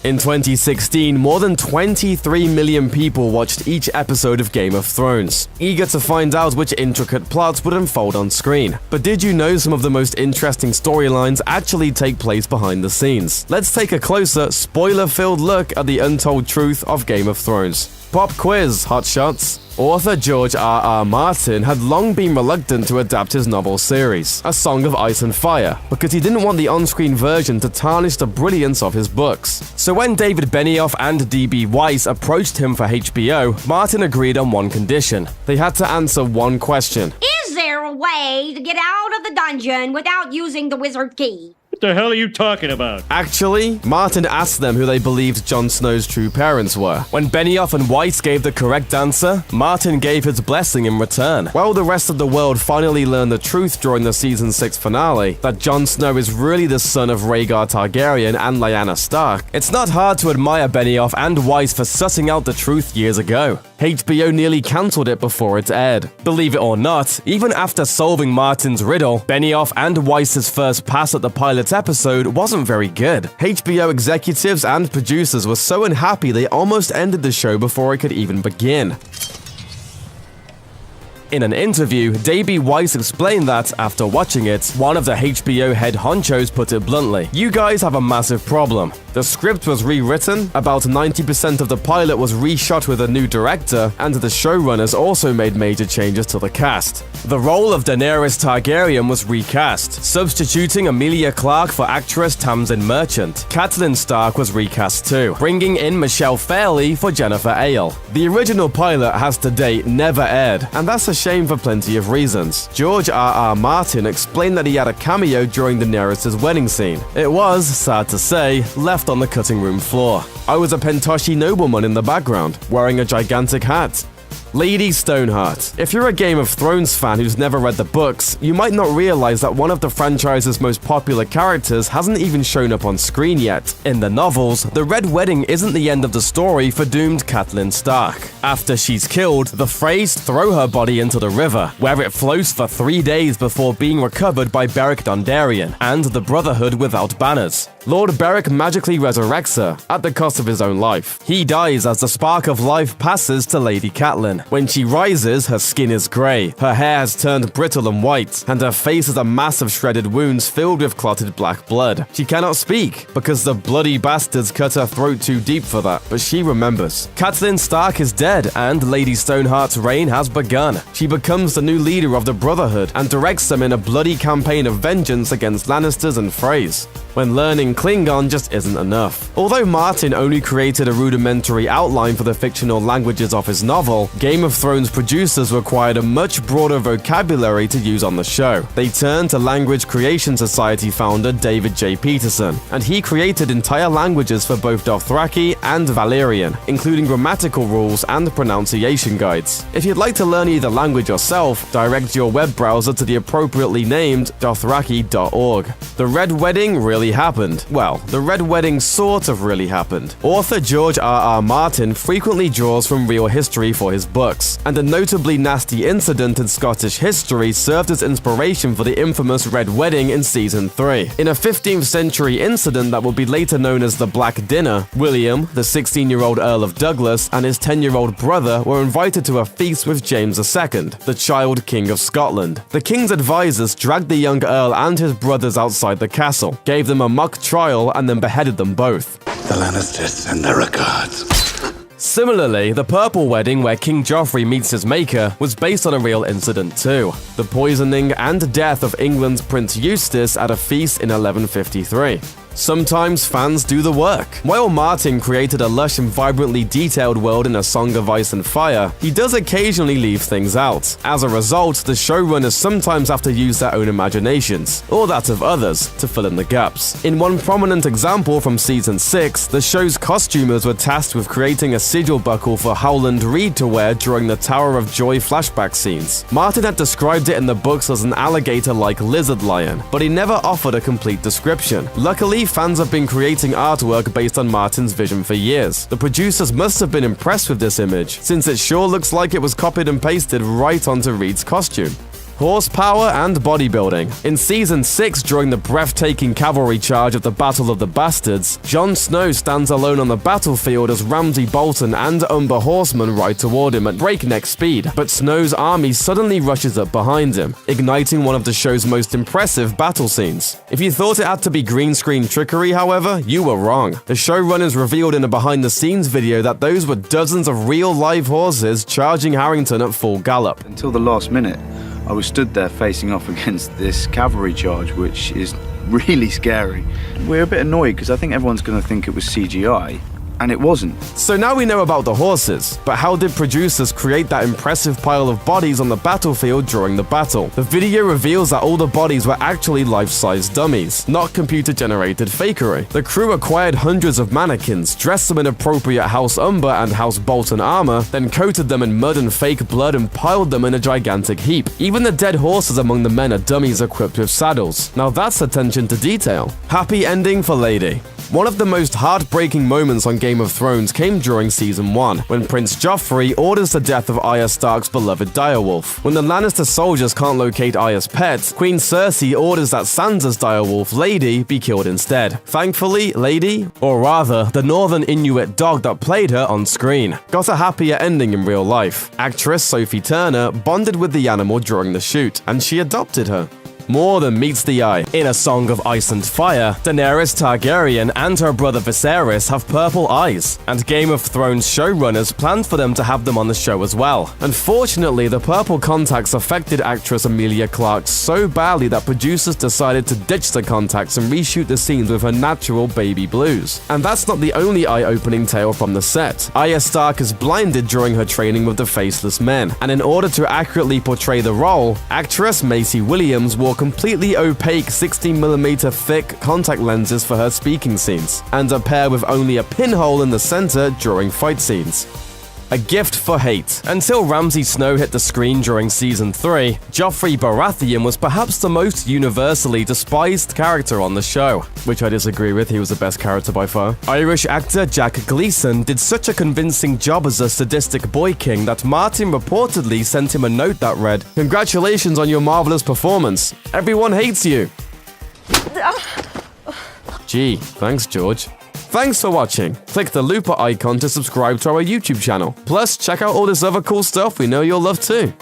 In 2016, more than 23 million people watched each episode of Game of Thrones, eager to find out which intricate plots would unfold on screen. But did you know some of the most interesting storylines actually take place behind the scenes? Let's take a closer, spoiler-filled look at the untold truth of Game of Thrones. Pop quiz, hotshots. Author George R.R. Martin had long been reluctant to adapt his novel series, A Song of Ice and Fire, because he didn't want the on-screen version to tarnish the brilliance of his books. So when David Benioff and D.B. Weiss approached him for HBO, Martin agreed on one condition. They had to answer one question. Is there a way to get out of the dungeon without using the wizard key? What the hell are you talking about? Actually, Martin asked them who they believed Jon Snow's true parents were. When Benioff and Weiss gave the correct answer, Martin gave his blessing in return. While the rest of the world finally learned the truth during the season 6 finale, that Jon Snow is really the son of Rhaegar Targaryen and Lyanna Stark, it's not hard to admire Benioff and Weiss for sussing out the truth years ago. HBO nearly cancelled it before it aired. Believe it or not, even after solving Martin's riddle, Benioff and Weiss's first pass at the pilot episode wasn't very good. HBO executives and producers were so unhappy they almost ended the show before it could even begin. In an interview, D.B. Weiss explained that, after watching it, one of the HBO head honchos put it bluntly, "You guys have a massive problem. The script was rewritten, about 90% of the pilot was reshot with a new director, and the showrunners also made major changes to the cast. The role of Daenerys Targaryen was recast, substituting Emilia Clarke for actress Tamsin Merchant. Catelyn Stark was recast too, bringing in Michelle Fairley for Jennifer Ale. The original pilot has to date never aired, and that's a shame for plenty of reasons. George R.R. Martin explained that he had a cameo during Daenerys' wedding scene. It was, sad to say, left on the cutting room floor. I was a Pentoshi nobleman in the background, wearing a gigantic hat. Lady Stoneheart. If you're a Game of Thrones fan who's never read the books, you might not realize that one of the franchise's most popular characters hasn't even shown up on screen yet. In the novels, the Red Wedding isn't the end of the story for doomed Catelyn Stark. After she's killed, the Freys throw her body into the river, where it floats for 3 days before being recovered by Beric Dondarrion and the Brotherhood without banners. Lord Beric magically resurrects her, at the cost of his own life. He dies as the spark of life passes to Lady Catelyn. When she rises, her skin is grey, her hair has turned brittle and white, and her face has a mass of shredded wounds filled with clotted black blood. She cannot speak, because the bloody bastards cut her throat too deep for that, but she remembers. Catelyn Stark is dead, and Lady Stoneheart's reign has begun. She becomes the new leader of the Brotherhood, and directs them in a bloody campaign of vengeance against Lannisters and Freys. When learning Klingon just isn't enough. Although Martin only created a rudimentary outline for the fictional languages of his novel, Game of Thrones producers required a much broader vocabulary to use on the show. They turned to Language Creation Society founder David J. Peterson, and he created entire languages for both Dothraki and Valyrian, including grammatical rules and pronunciation guides. If you'd like to learn either language yourself, direct your web browser to the appropriately named Dothraki.org. The Red Wedding really happened. Well, the Red Wedding sort of really happened. Author George R.R. Martin frequently draws from real history for his books, and a notably nasty incident in Scottish history served as inspiration for the infamous Red Wedding in Season 3. In a 15th century incident that would be later known as the Black Dinner, William, the 16-year-old Earl of Douglas, and his 10-year-old brother were invited to a feast with James II, the child King of Scotland. The king's advisors dragged the young Earl and his brothers outside the castle, gave them a mock trial, and then beheaded them both. The Lannisters send their regards. Similarly, the Purple Wedding, where King Joffrey meets his maker, was based on a real incident too. The poisoning and death of England's Prince Eustace at a feast in 1153. Sometimes fans do the work. While Martin created a lush and vibrantly detailed world in A Song of Ice and Fire, he does occasionally leave things out. As a result, the showrunners sometimes have to use their own imaginations, or that of others, to fill in the gaps. In one prominent example from Season 6, the show's costumers were tasked with creating a sigil buckle for Howland Reed to wear during the Tower of Joy flashback scenes. Martin had described it in the books as an alligator-like lizard lion, but he never offered a complete description. Luckily, fans have been creating artwork based on Martin's vision for years. The producers must have been impressed with this image, since it sure looks like it was copied and pasted right onto Reed's costume. horsepower, and bodybuilding. In Season 6, during the breathtaking cavalry charge of the Battle of the Bastards, Jon Snow stands alone on the battlefield as Ramsay Bolton and Umber horsemen ride toward him at breakneck speed, but Snow's army suddenly rushes up behind him, igniting one of the show's most impressive battle scenes. If you thought it had to be green screen trickery, however, you were wrong. The showrunners revealed in a behind-the-scenes video that those were dozens of real live horses charging Harrington at full gallop. Until the last minute, I was stood there facing off against this cavalry charge, which is really scary. We're a bit annoyed because I think everyone's going to think it was CGI, and it wasn't. So now we know about the horses, but how did producers create that impressive pile of bodies on the battlefield during the battle? The video reveals that all the bodies were actually life-size dummies, not computer-generated fakery. The crew acquired hundreds of mannequins, dressed them in appropriate House Umber and House Bolton armor, then coated them in mud and fake blood and piled them in a gigantic heap. Even the dead horses among the men are dummies equipped with saddles. Now that's attention to detail. Happy ending for Lady. One of the most heartbreaking moments on Game of Thrones came during Season 1, when Prince Joffrey orders the death of Arya Stark's beloved direwolf. When the Lannister soldiers can't locate Arya's pet, Queen Cersei orders that Sansa's direwolf, Lady, be killed instead. Thankfully, Lady, or rather, the Northern Inuit dog that played her on screen, got a happier ending in real life. Actress Sophie Turner bonded with the animal during the shoot, and she adopted her. More than meets the eye. In A Song of Ice and Fire, Daenerys Targaryen and her brother Viserys have purple eyes, and Game of Thrones showrunners planned for them to have them on the show as well. Unfortunately, the purple contacts affected actress Emilia Clarke so badly that producers decided to ditch the contacts and reshoot the scenes with her natural baby blues. And that's not the only eye-opening tale from the set. Arya Stark is blinded during her training with the Faceless Men, and in order to accurately portray the role, actress Maisie Williams wore completely opaque 16mm thick contact lenses for her speaking scenes, and a pair with only a pinhole in the center during fight scenes. A gift for hate. Until Ramsay Snow hit the screen during Season 3, Joffrey Baratheon was perhaps the most universally despised character on the show, which I disagree with. He was the best character by far. Irish actor Jack Gleeson did such a convincing job as a sadistic boy king that Martin reportedly sent him a note that read, "Congratulations on your marvelous performance. Everyone hates you." Gee, thanks, George. Thanks for watching. Click the looper icon to subscribe to our YouTube channel. Plus, check out all this other cool stuff we know you'll love too.